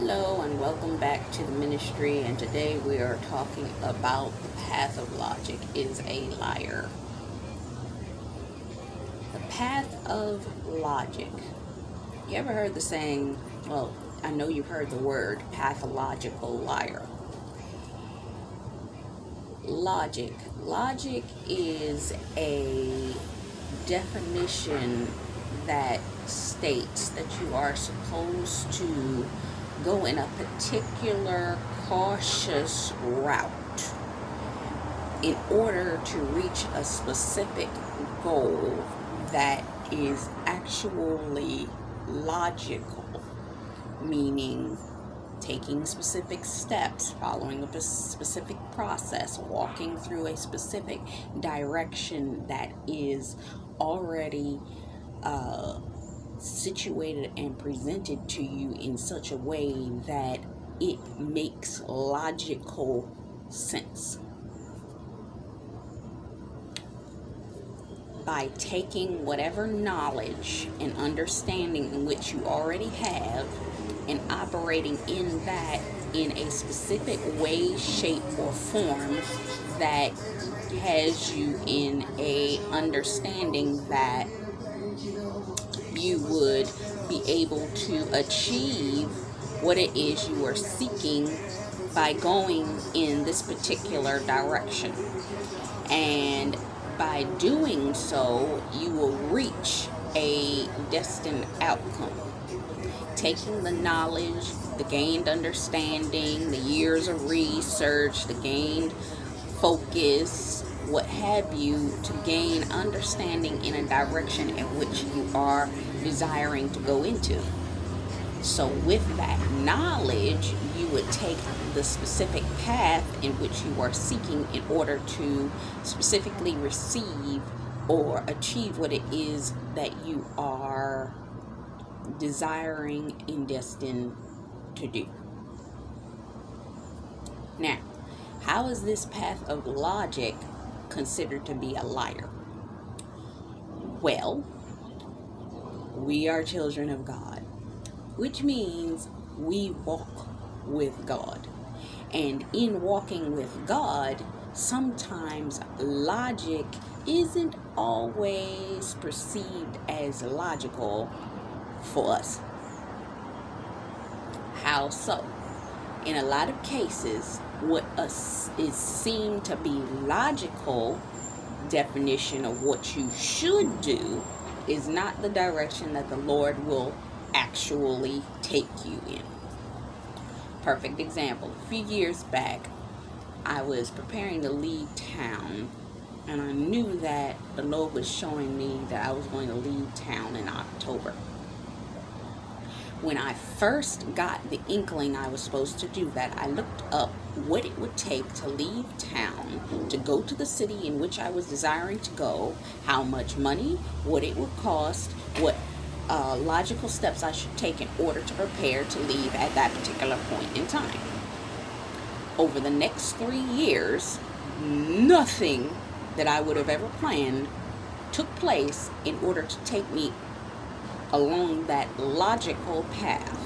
Hello and welcome back to the ministry, and today we are talking about the path of logic is a liar. The path of logic. You ever heard the saying, well, I know you've heard the word pathological liar. Logic. Logic is a definition that states that you are supposed to go in a particular cautious route in order to reach a specific goal that is actually logical, meaning taking specific steps, following a specific process, walking through a specific direction that is already situated and presented to you in such a way that it makes logical sense. By taking whatever knowledge and understanding in which you already have and operating in that in a specific way, shape, or form that has you in a understanding that you would be able to achieve what it is you are seeking by going in this particular direction. And by doing so, you will reach a destined outcome. Taking the knowledge, the gained understanding, the years of research, the gained focus, what have you, to gain understanding in a direction in which you are desiring to go into. So with that knowledge, you would take the specific path in which you are seeking in order to specifically receive or achieve what it is that you are desiring and destined to do. Now, how is this path of logic considered to be a liar? Well, we are children of God, which means we walk with God. And in walking with God, sometimes logic isn't always perceived as logical for us. How so? In a lot of cases, what is seen to be logical definition of what you should do is not the direction that the Lord will actually take you in. Perfect example. A few years back, I was preparing to leave town, and I knew that the Lord was showing me that I was going to leave town in October. When I first got the inkling I was supposed to do that, I looked up what it would take to leave town, to go to the city in which I was desiring to go, how much money, what it would cost, what logical steps I should take in order to prepare to leave at that particular point in time. Over the next 3 years, nothing that I would have ever planned took place in order to take me along that logical path.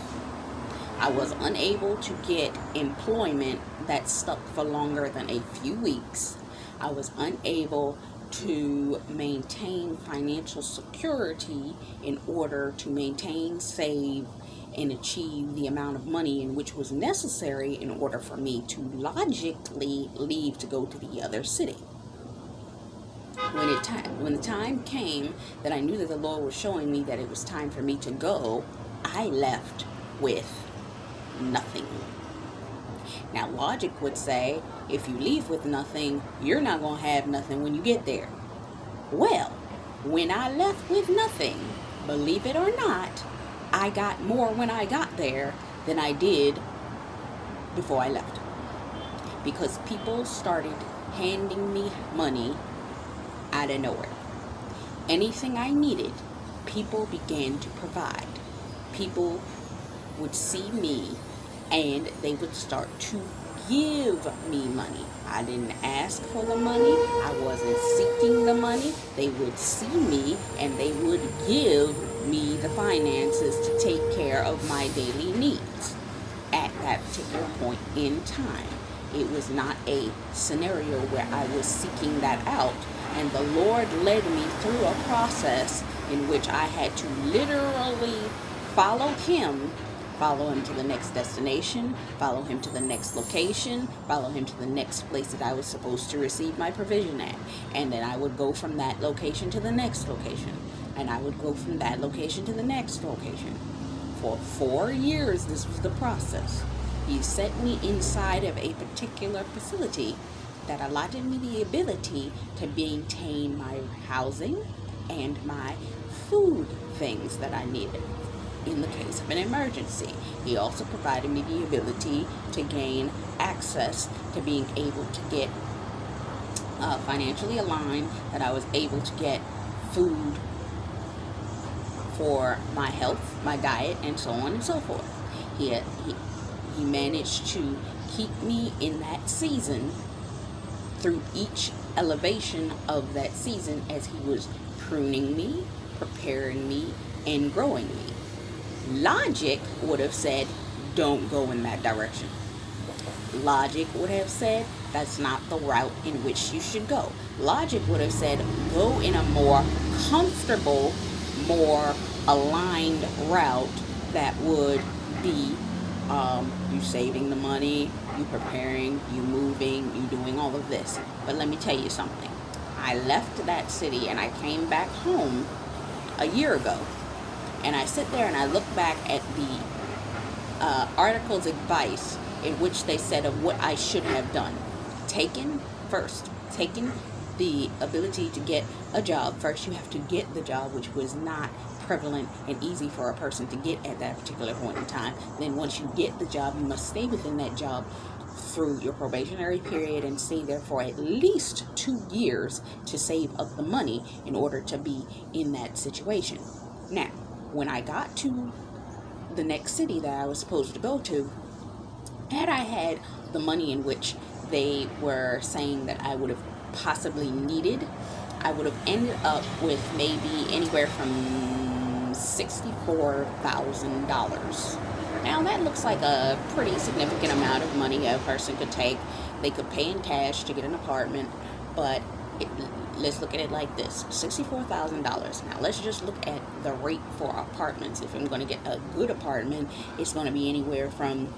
I was unable to get employment that stuck for longer than a few weeks. I was unable to maintain financial security in order to maintain, save, and achieve the amount of money in which was necessary in order for me to logically leave to go to the other city. When the time came that I knew that the Lord was showing me that it was time for me to go, I left with nothing. Now, logic would say, if you leave with nothing, you're not going to have nothing when you get there. Well, when I left with nothing, believe it or not, I got more when I got there than I did before I left. Because people started handing me money out of nowhere. Anything I needed, people began to provide. People would see me and they would start to give me money. I didn't ask for the money. I wasn't seeking the money. They would see me and they would give me the finances to take care of my daily needs. that particular point in time. It was not a scenario where I was seeking that out. And the Lord led me through a process in which I had to literally follow Him, follow Him to the next destination, follow Him to the next location, follow Him to the next place that I was supposed to receive my provision at. And then I would go from that location to the next location. And I would go from that location to the next location. For 4 years, this was the process. He set me inside of a particular facility that allotted me the ability to maintain my housing and my food things that I needed in the case of an emergency. He also provided me the ability to gain access to being able to get financially aligned, that I was able to get food for my health, my diet, and so on and so forth. He managed to keep me in that season through each elevation of that season as He was pruning me, preparing me, and growing me. Logic would have said, don't go in that direction. Logic would have said, that's not the route in which you should go. Logic would have said, go in a more comfortable, more aligned route that would be you saving the money, you preparing, you moving, you doing all of this. But let me tell you something. I left that city and I came back home a year ago. And I sit there and I look back at the article's advice in which they said of what I should have done. Taken the ability to get a job. First, you have to get the job, which was not prevalent and easy for a person to get at that particular point in time. Then once you get the job, you must stay within that job through your probationary period and stay there for at least 2 years to save up the money in order to be in that situation. Now, when I got to the next city that I was supposed to go to, had I had the money in which they were saying that I would have possibly needed, I would have ended up with maybe anywhere from $64,000. Now that looks like a pretty significant amount of money a person could take. They could pay in cash to get an apartment, but let's look at it like this: $64,000. Now let's just look at the rate for apartments. If I'm going to get a good apartment, it's going to be anywhere from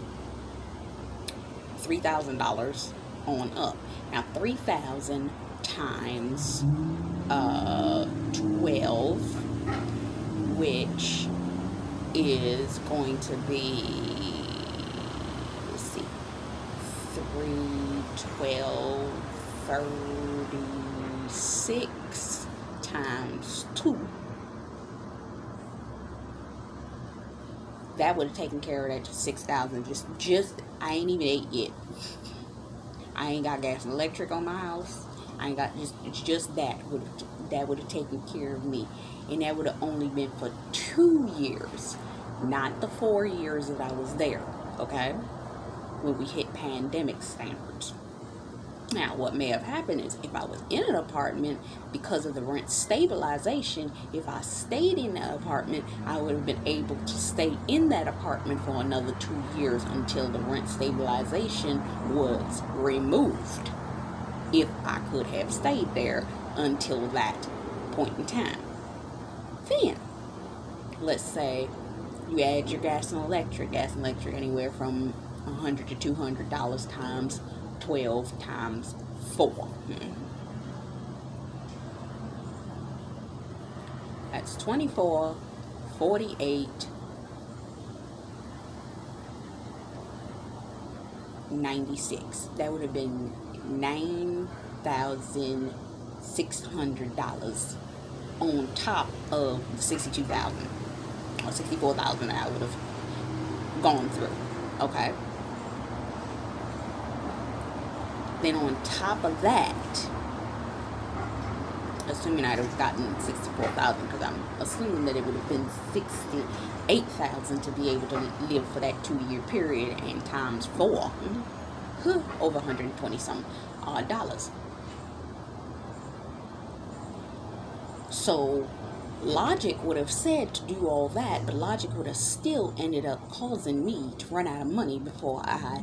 $3,000 on up. Now $3,000 times 12, which is going to be, let's see, 3, 12, 36 times 2. That would have taken care of that $6,000. Just I ain't even ate yet. I ain't got gas and electric on my house. I ain't got just that would have taken care of me, and that would have only been for 2 years, not the 4 years that I was there. Okay, when we hit pandemic standards. Now, what may have happened is if I was in an apartment, because of the rent stabilization, if I stayed in that apartment, I would have been able to stay in that apartment for another 2 years until the rent stabilization was removed, if I could have stayed there until that point in time. Then, let's say you add your gas and electric anywhere from $100 to $200 times 12 times 4. That's 24, 48, 96. That would have been $9,600 on top of the $62,000 or $64,000 that I would have gone through. Okay. Then on top of that, assuming I'd have gotten $64,000, because I'm assuming that it would have been $68,000 to be able to live for that 2-year period, and times 4, over 120 some odd dollars. So Logic would have said to do all that, but logic would have still ended up causing me to run out of money before I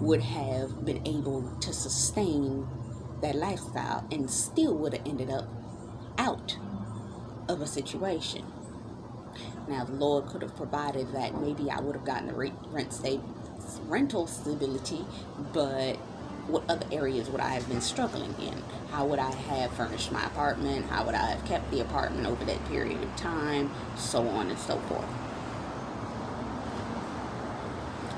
would have been able to sustain that lifestyle, and still would have ended up out of a situation. Now, the Lord could have provided that maybe I would have gotten the rental stability, but what other areas would I have been struggling in? How would I have furnished my apartment? How would I have kept the apartment over that period of time? So on and so forth.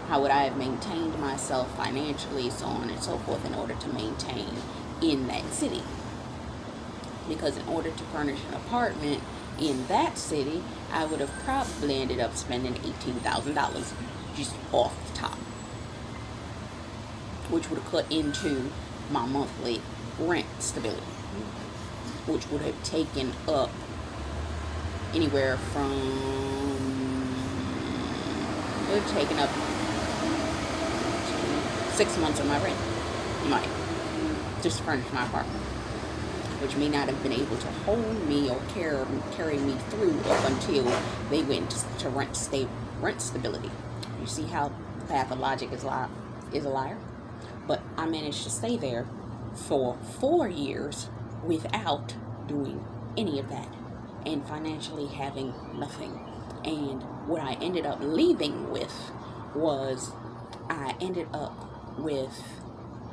How would I have maintained myself financially? So on and so forth, in order to maintain in that city. Because in order to furnish an apartment in that city, I would have probably ended up spending $18,000 just off the top, which would have cut into my monthly rent stability, which would have taken up anywhere from, it would have taken up 6 months of my rent money just to furnish my apartment, which may not have been able to hold me or carry me through up until they went to rent stability. You see how the path of logic is a liar? But I managed to stay there for 4 years without doing any of that and financially having nothing. And what I ended up leaving with was, I ended up with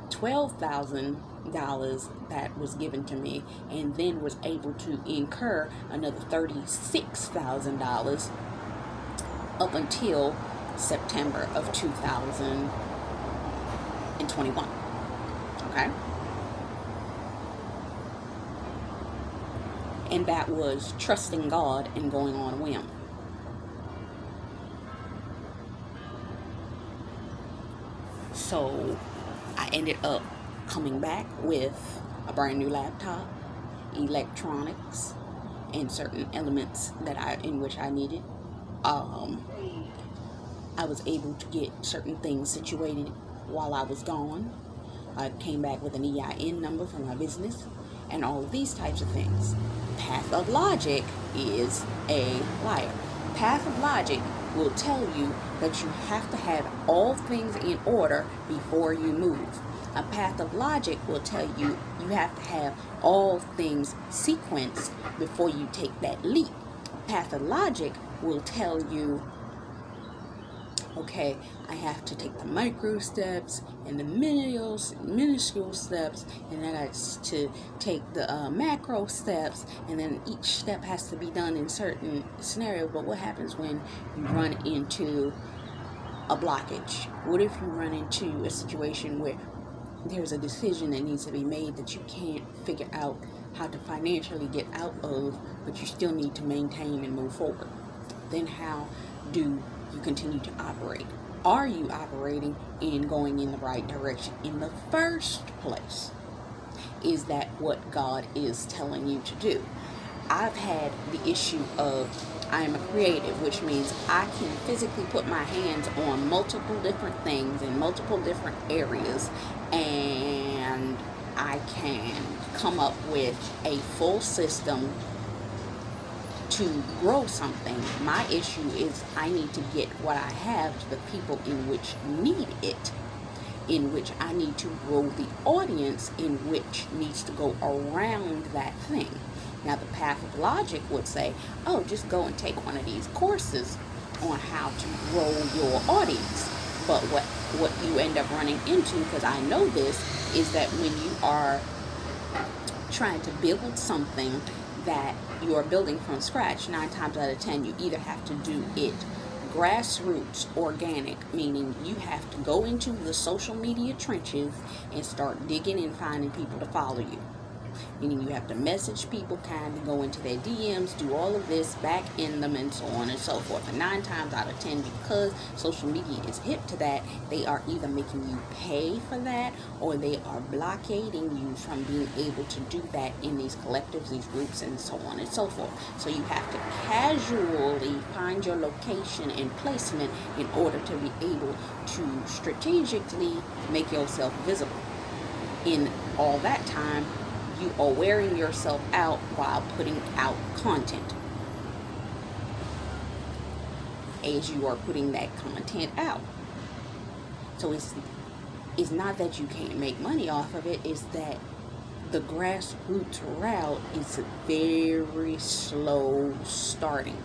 $12,000 that was given to me, and then was able to incur another $36,000 up until September of 2021. Okay? And that was trusting God and going on a whim. So I ended up coming back with a brand new laptop, electronics, and certain elements in which I needed. I was able to get certain things situated while I was gone. I came back with an EIN number for my business and all of these types of things. Path of logic is a liar. Path of logic will tell you that you have to have all things in order before you move. A path of logic will tell you you have to have all things sequenced before you take that leap. A path of logic will tell you, okay, I have to take the micro steps and the minuscule steps, and then I got to take the macro steps, and then each step has to be done in certain scenarios. But what happens when you run into a blockage? What if you run into a situation where there's a decision that needs to be made that you can't figure out how to financially get out of, but you still need to maintain and move forward? Then how do you continue to operate? Are you operating in going in the right direction in the first place? Is that what God is telling you to do? I've had the issue of, I am a creative, which means I can physically put my hands on multiple different things in multiple different areas, and I can come up with a full system to grow something. My issue is I need to get what I have to the people in which need it, in which I need to grow the audience in which needs to go around that thing. Now, the path of logic would say, oh, just go and take one of these courses on how to grow your audience. But what you end up running into, because I know this, is that when you are trying to build something that you are building from scratch, 9 times out of 10, you either have to do it grassroots, organic, meaning you have to go into the social media trenches and start digging and finding people to follow you. Meaning you have to message people, kind of go into their DMs, do all of this, back in them, and so on and so forth. And 9 times out of 10, because social media is hip to that, they are either making you pay for that, or they are blockading you from being able to do that in these collectives, these groups, and so on and so forth. So you have to casually find your location and placement in order to be able to strategically make yourself visible. In all that time, you are wearing yourself out while putting out content. as you are putting that content out. So it's not that you can't make money off of it, it's that the grassroots route is very slow starting.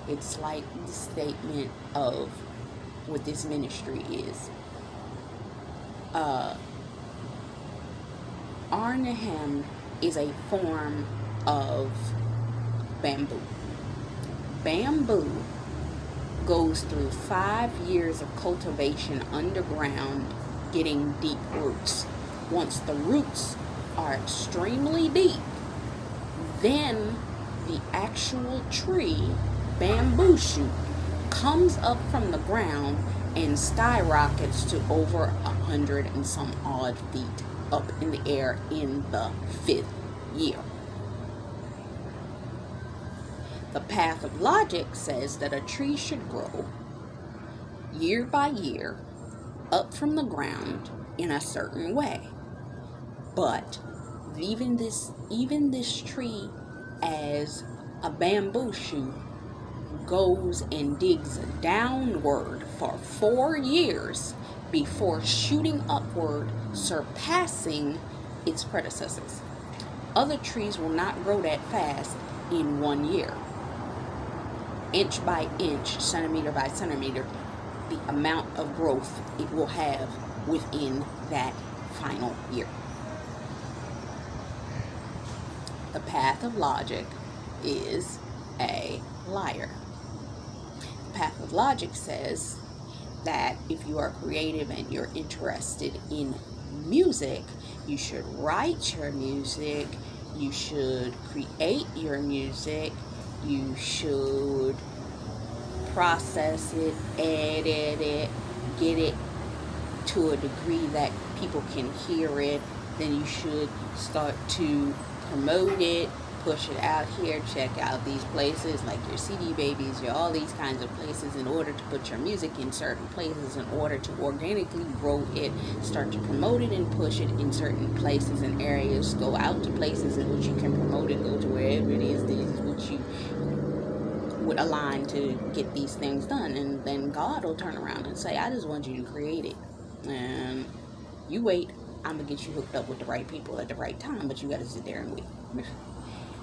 It's like the statement of what this ministry is. Arnhem is a form of bamboo. Bamboo goes through 5 years of cultivation underground, getting deep roots. Once the roots are extremely deep, then the actual tree, bamboo shoot, comes up from the ground and skyrockets to over 100 and some odd feet up in the air in the 5th year. The path of logic says that a tree should grow year by year up from the ground in a certain way. But even this tree as a bamboo shoot goes and digs downward for 4 years before shooting upward, surpassing its predecessors. Other trees will not grow that fast in 1 year. Inch by inch, centimeter by centimeter, the amount of growth it will have within that final year. The path of logic is a liar. The path of logic says that if you are creative and you're interested in music, you should write your music, you should create your music, you should process it, edit it, get it to a degree that people can hear it. Then you should start to promote it, push it out here, check out these places like your CD Babies, your all these kinds of places, in order to put your music in certain places, in order to organically grow it, start to promote it and push it in certain places and areas, go out to places in which you can promote it, go to wherever it is which you would align to get these things done. And then God will turn around and say, I just want you to create it, and you wait, I'm gonna get you hooked up with the right people at the right time, but you gotta sit there and wait.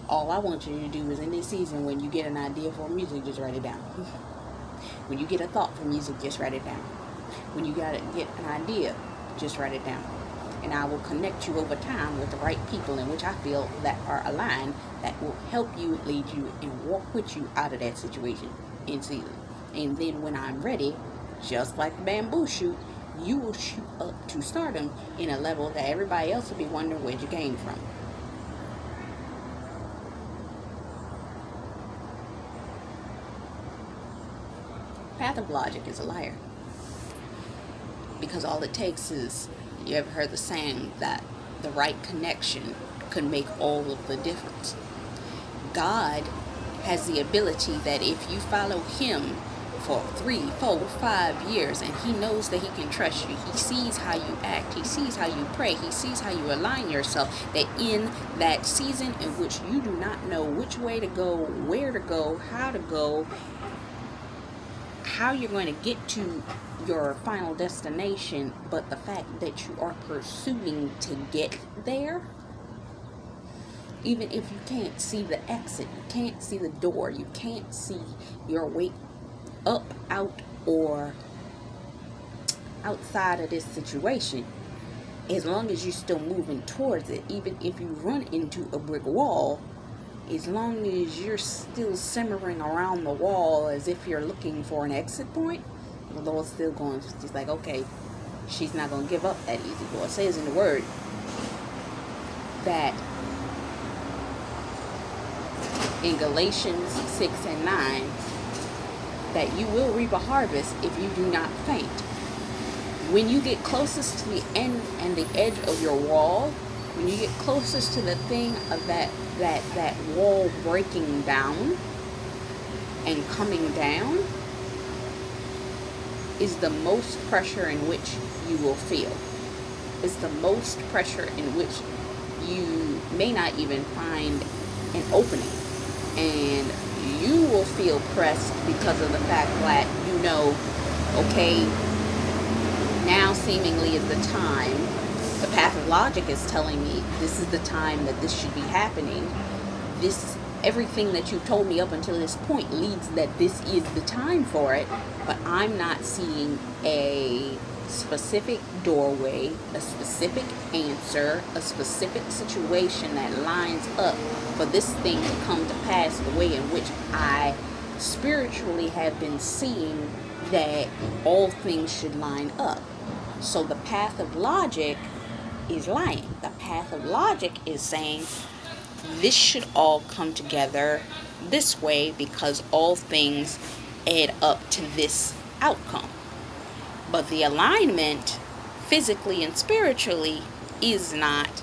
All I want you to do is, in this season, when you get an idea for music, just write it down. When you get a thought for music, just write it down. When you get an idea, just write it down. And I will connect you over time with the right people in which I feel that are aligned, that will help you, lead you, and walk with you out of that situation in season. And then when I'm ready, just like the bamboo shoot, you will shoot up to stardom in a level that everybody else will be wondering where you came from. Path of logic is a liar. Because all it takes is, you ever heard the saying that the right connection could make all of the difference? God has the ability that if you follow him for 3, 4, 5 years, and he knows that he can trust you, he sees how you act, he sees how you pray, he sees how you align yourself, that in that season in which you do not know which way to go, where to go, how you're going to get to your final destination, but the fact that you are pursuing to get there, even if you can't see the exit, you can't see the door, you can't see your way up, out, or outside of this situation, as long as you're still moving towards it, even if you run into a brick wall, as long as you're still simmering around the wall as if you're looking for an exit point, the Lord's still going, just like, okay, she's not going to give up that easy. Well, it says in the word that in Galatians 6 and 9, that you will reap a harvest if you do not faint. When you get closest to the end and the edge of your wall, when you get closest to the thing of that wall breaking down and coming down, is the most pressure in which you will feel. It's the most pressure in which you may not even find an opening, and you will feel pressed because of the fact that you know, okay, now seemingly is the time. The path of logic is telling me this is the time that this should be happening. This, everything that you've told me up until this point leads that this is the time for it, but I'm not seeing a specific doorway, a specific answer, a specific situation that lines up for this thing to come to pass the way in which I spiritually have been seeing that all things should line up. So the path of logic is lying. The path of logic is saying this should all come together this way because all things add up to this outcome. But the alignment, physically and spiritually, is not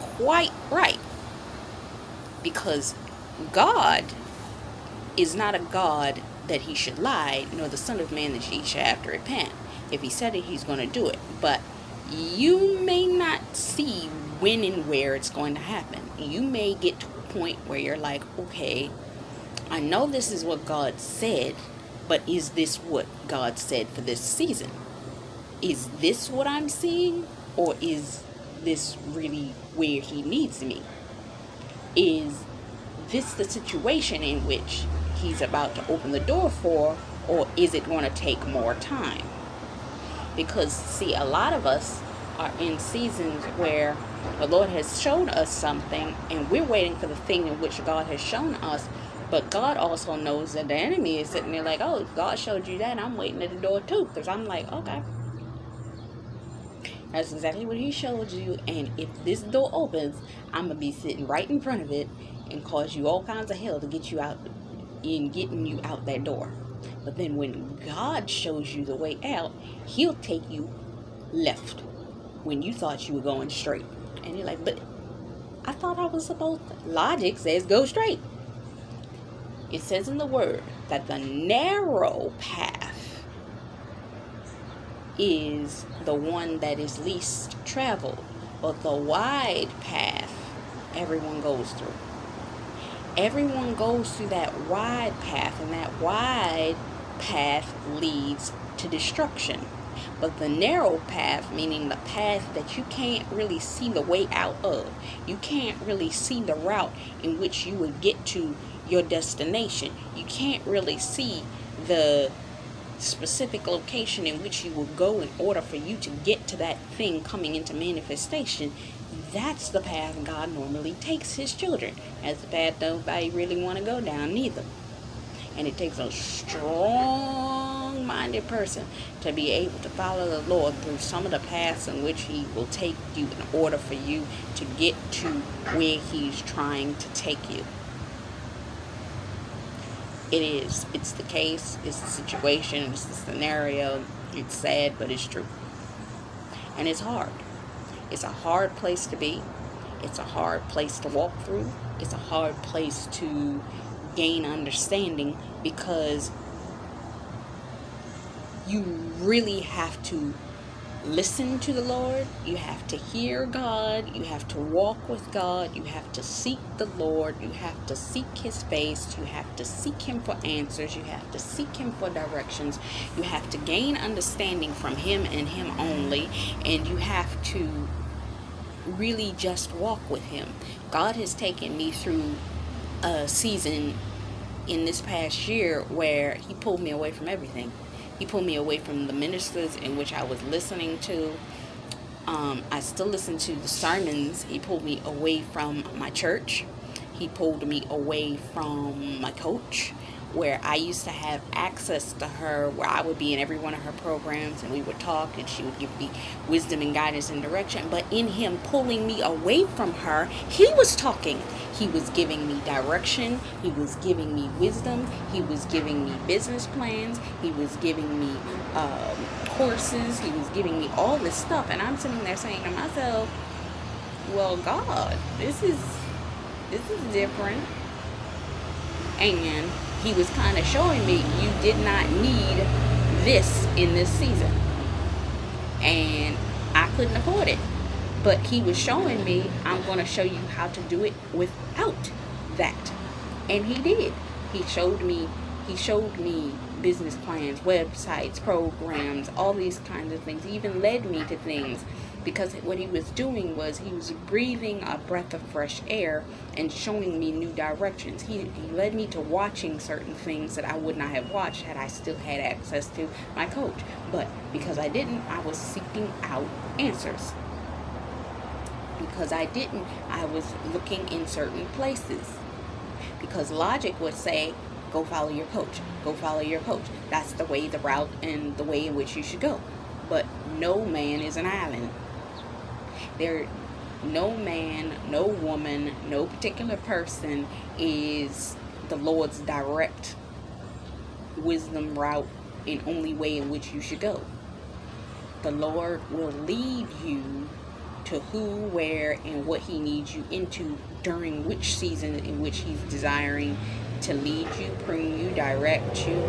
quite right. Because God is not a God that he should lie, nor the Son of Man that he should have to repent. If he said it, he's going to do it. But you may not see when and where it's going to happen. You may get to a point where you're like, okay, I know this is what God said, but is this what God said for this season? Is this what I'm seeing? Or is this really where he needs me? Is this the situation in which he's about to open the door for, or is it going to take more time? Because, see, a lot of us are in seasons where the Lord has shown us something, and we're waiting for the thing in which God has shown us. But God also knows that the enemy is sitting there like, oh, God showed you that, I'm waiting at the door too. Because I'm like, okay, that's exactly what he showed you. And if this door opens, I'm going to be sitting right in front of it and cause you all kinds of hell to get you out, in getting you out that door. But then when God shows you the way out, he'll take you left when you thought you were going straight. And you're like, but I thought I was supposed to. Logic says go straight. It says in the word that the narrow path is the one that is least traveled, but the wide path everyone goes through. Everyone goes through that wide path, and that wide path leads to destruction. But the narrow path, meaning the path that you can't really see the way out of, you can't really see the route in which you would get to your destination, you can't really see the specific location in which you will go in order for you to get to that thing coming into manifestation. That's the path God normally takes his children. That's the path nobody really want to go down neither. And it takes a strong-minded person to be able to follow the Lord through some of the paths in which he will take you in order for you to get to where he's trying to take you. It's the case, it's the situation, it's the scenario. It's sad, but it's true. And it's hard. It's a hard place to be. It's a hard place to walk through. It's a hard place to gain understanding, because you really have to listen to the Lord. You have to hear God. You have to walk with God. You have to seek the Lord. You have to seek his face. You have to seek him for answers. You have to seek him for directions. You have to gain understanding from him and him only. And you have to really just walk with him. God has taken me through a season in this past year where he pulled me away from everything. He pulled me away from the ministers in which I was listening to. I still listen to the sermons. He pulled me away from my church. He pulled me away from my coach, where I used to have access to her, where I would be in every one of her programs and we would talk and she would give me wisdom and guidance and direction. But in him pulling me away from her, he was talking. He was giving me direction. He was giving me wisdom. He was giving me business plans. He was giving me courses. He was giving me all this stuff. And I'm sitting there saying to myself, well, God, this is different. And he was kind of showing me, you did not need this in this season. And I couldn't afford it. But he was showing me, I'm going to show you how to do it without that. And he did. He showed me business plans, websites, programs, all these kinds of things. He even led me to things, because what he was doing was he was breathing a breath of fresh air and showing me new directions. He led me to watching certain things that I would not have watched had I still had access to my coach. But because I didn't, I was seeking out answers. Because I didn't, I was looking in certain places. Because logic would say, go follow your coach. Go follow your coach. That's the way, the route, and the way in which you should go. But no man is an island. No man, no woman, no particular person is the Lord's direct wisdom route and only way in which you should go. The Lord will lead you to who, where, and what he needs you into during which season in which he's desiring to lead you, prune you, direct you,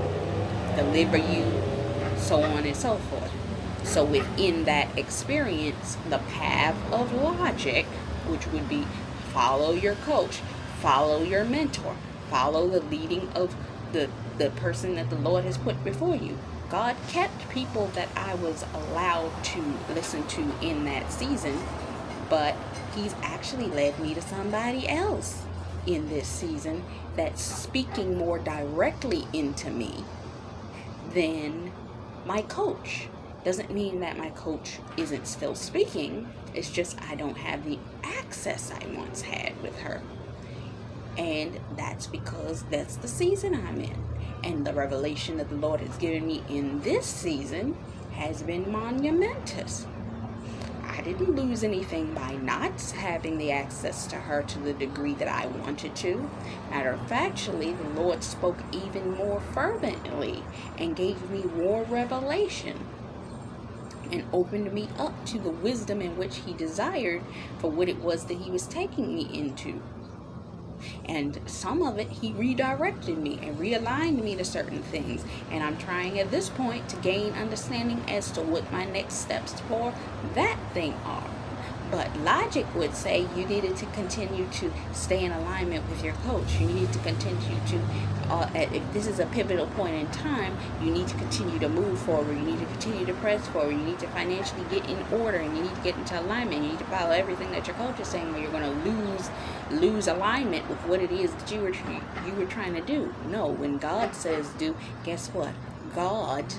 deliver you, so on and so forth. So within that experience, the path of logic, which would be follow your coach, follow your mentor, follow the leading of the person that the Lord has put before you. God kept people that I was allowed to listen to in that season, but he's actually led me to somebody else in this season that's speaking more directly into me than my coach. Doesn't mean that my coach isn't still speaking. It's just I don't have the access I once had with her. And that's because that's the season I'm in. And the revelation that the Lord has given me in this season has been monumentous. I didn't lose anything by not having the access to her to the degree that I wanted to. Matter of fact, the Lord spoke even more fervently and gave me more revelation and opened me up to the wisdom in which he desired for what it was that he was taking me into. And some of it, he redirected me and realigned me to certain things. And I'm trying at this point to gain understanding as to what my next steps for that thing are. But logic would say you needed to continue to stay in alignment with your coach. You need to continue to, if this is a pivotal point in time, you need to continue to move forward. You need to continue to press forward. You need to financially get in order, and you need to get into alignment. You need to follow everything that your coach is saying, or you're going to lose alignment with what it is that you were trying to do. No, when God says do, guess what? God,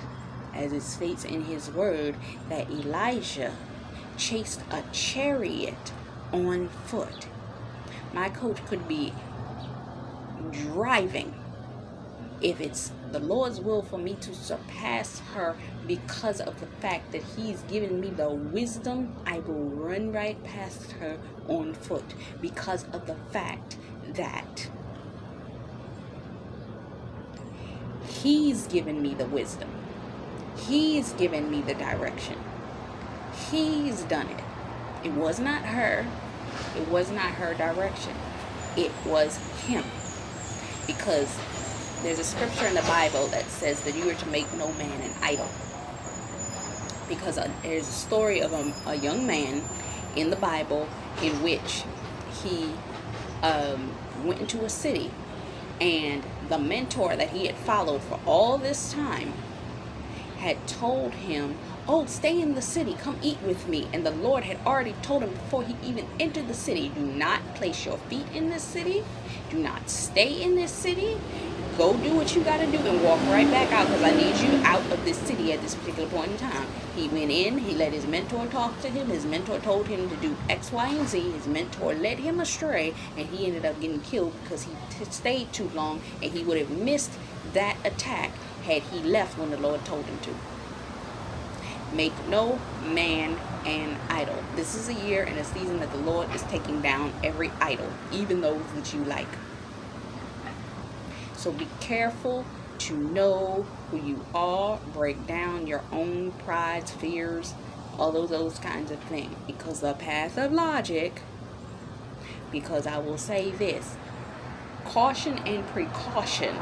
as it states in his word, that Elijah chased a chariot on foot. My coach could be driving. If it's the Lord's will for me to surpass her because of the fact that he's given me the wisdom, I will run right past her on foot because of the fact that he's given me the wisdom. He's given me the direction. He's done it. It was not her. It was not her direction. It was him. Because there's a scripture in the Bible that says that you are to make no man an idol. Because there's a story of a young man in the Bible in which he went into a city, and the mentor that he had followed for all this time had told him, oh, stay in the city, come eat with me. And the Lord had already told him before he even entered the city, do not place your feet in this city, do not stay in this city, go do what you got to do and walk right back out, because I need you out of this city at this particular point in time. He went in, he let his mentor talk to him, his mentor told him to do X, Y, and Z, his mentor led him astray, and he ended up getting killed because he stayed too long, and he would have missed that attack had he left when the Lord told him to. Make no man an idol. This is a year and a season that the Lord is taking down every idol, even those that you like. So be careful to know who you are. Break down your own pride, fears, all of those kinds of things. Because the path of logic, because I will say this, caution and precaution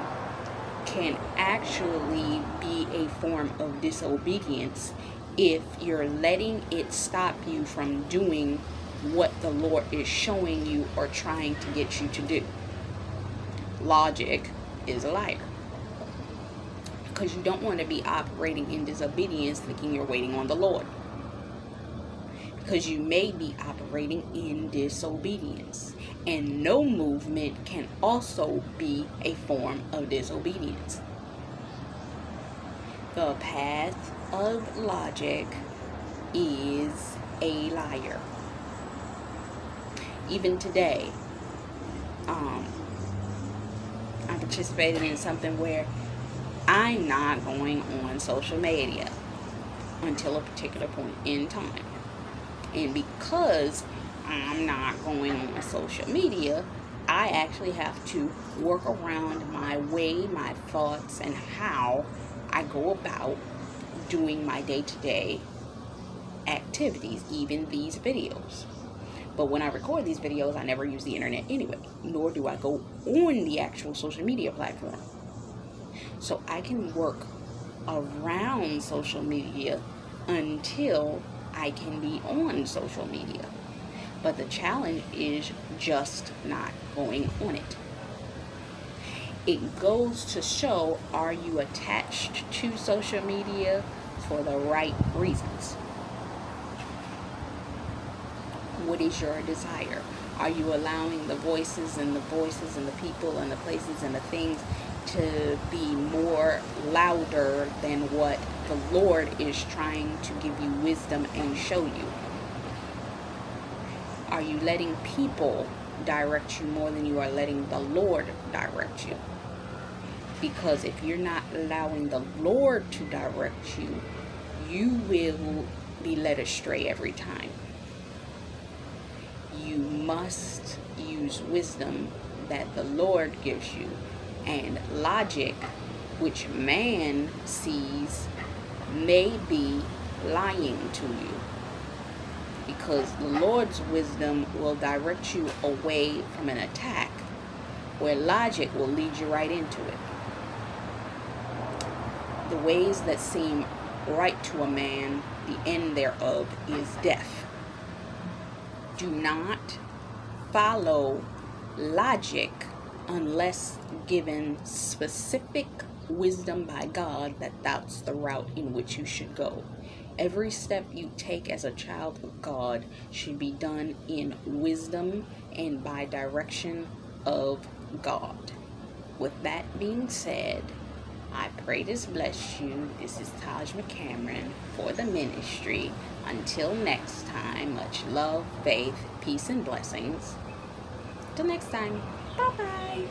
can actually be a form of disobedience if you're letting it stop you from doing what the Lord is showing you or trying to get you to do. Logic is a liar. Because you don't want to be operating in disobedience thinking you're waiting on the Lord. Because you may be operating in disobedience. And no movement can also be a form of disobedience. The path of logic is a liar. Even today, I'm participating in something where I'm not going on social media until a particular point in time. And because I'm not going on social media, I actually have to work around my way, my thoughts, and how I go about doing my day-to-day activities, even these videos. But when I record these videos, I never use the internet anyway, nor do I go on the actual social media platform. So I can work around social media until I can be on social media. But the challenge is just not going on it. It goes to show, are you attached to social media for the right reasons? What is your desire? Are you allowing the voices and the people and the places and the things to be more louder than what the Lord is trying to give you wisdom and show you? Are you letting people direct you more than you are letting the Lord direct you? Because if you're not allowing the Lord to direct you, you will be led astray every time. You must use wisdom that the Lord gives you, and logic, which man sees, may be lying to you. Because the Lord's wisdom will direct you away from an attack, where logic will lead you right into it. The ways that seem right to a man, the end thereof is death. Do not follow logic unless given specific wisdom by God that that's the route in which you should go. Every step you take as a child of God should be done in wisdom and by direction of God. With that being said, I pray this bless you. This is Taj McCameron for the ministry. Until next time, much love, faith, peace, and blessings. Till next time, bye-bye.